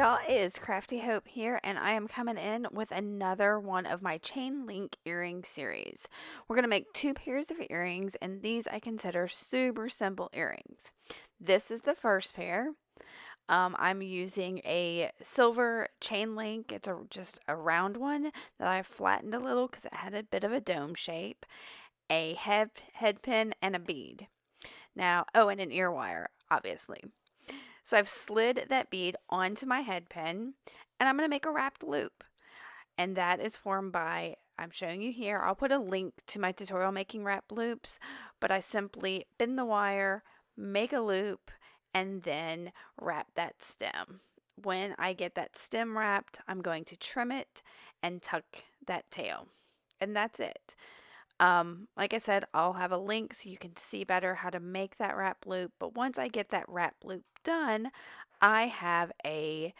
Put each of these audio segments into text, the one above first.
Y'all, it is Crafty Hope here, and I am coming in with another one of my chain link earring series. We're going to make 2 pairs of earrings, and these I consider super simple earrings. This is the first pair. I'm using a silver chain link. It's just a round one that I flattened a little because it had a bit of a dome shape, a head pin, and a bead. Now, oh, and an ear wire, obviously. So I've slid that bead onto my head pin, and I'm going to make a wrapped loop. And that is formed by, I'm showing you here, I'll put a link to my tutorial making wrap loops, but I simply bend the wire, make a loop, and then wrap that stem. When I get that stem wrapped, I'm going to trim it and tuck that tail. And that's it. Like I said, I'll have a link so you can see better how to make that wrap loop. But once I get that wrap loop done, I have a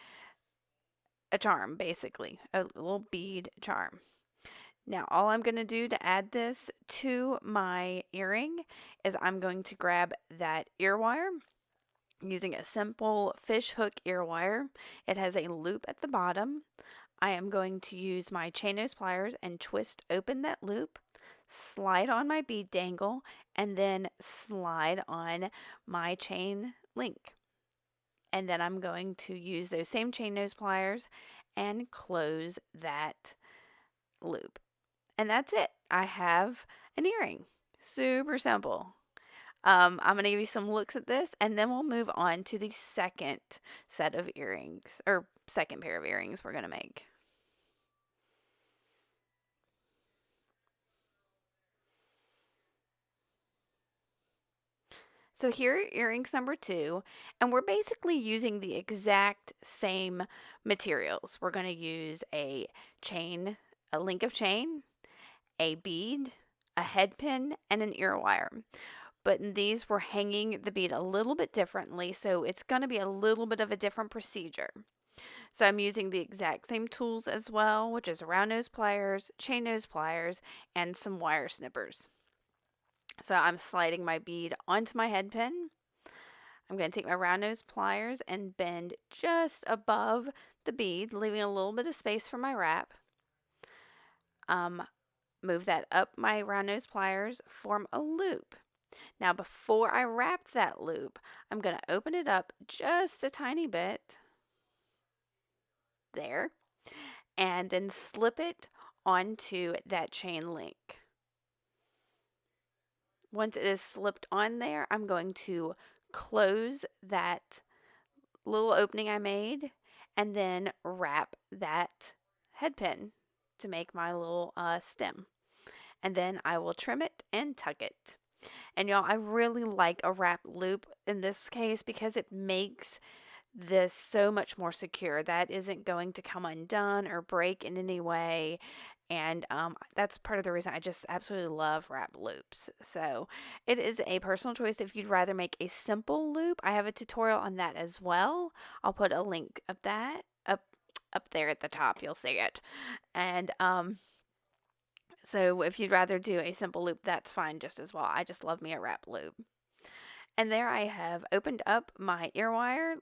charm, basically, a little bead charm. Now, all I'm going to do to add this to my earring is I'm going to grab that ear wire using a simple fish hook ear wire. It has a loop at the bottom. I am going to use my chain nose pliers and twist open that loop, slide on my bead dangle, and then slide on my chain link. And then I'm going to use those same chain nose pliers and close that loop. And that's it. I have an earring. Super simple. I'm going to give you some looks at this, and then we'll move on to the second set of earrings, or second pair of earrings we're going to make. So here are earrings number 2, and we're basically using the exact same materials. We're going to use a chain, a link of chain, a bead, a head pin, and an ear wire. But in these, we're hanging the bead a little bit differently, so it's going to be a little bit of a different procedure. So I'm using the exact same tools as well, which is round nose pliers, chain nose pliers, and some wire snippers. So I'm sliding my bead onto my head pin. I'm going to take my round nose pliers and bend just above the bead, leaving a little bit of space for my wrap. Move that up my round nose pliers, form a loop. Now before I wrap that loop, I'm going to open it up just a tiny bit, there, and then slip it onto that chain link. Once it is slipped on there, I'm going to close that little opening I made and then wrap that head pin to make my little stem. And then I will trim it and tuck it. And y'all, I really like a wrap loop in this case because it makes this so much more secure. That isn't going to come undone or break in any way. And that's part of the reason I just absolutely love wrap loops. So it is a personal choice if you'd rather make a simple loop. I have a tutorial on that as well. I'll put a link of that up there at the top. You'll see it. And so if you'd rather do a simple loop, that's fine just as well. I just love me a wrap loop. And there I have opened up my ear wire,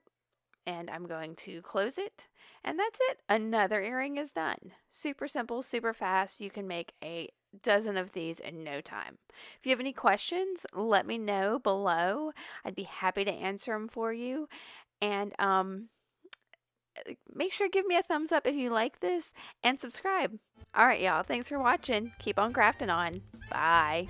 and I'm going to close it, and that's it. Another earring is done. Super simple, super fast. You can make a dozen of these in no time. If you have any questions, let me know below. I'd be happy to answer them for you. And make sure to give me a thumbs up if you like this and subscribe. All right, y'all. Thanks for watching. Keep on crafting on. Bye.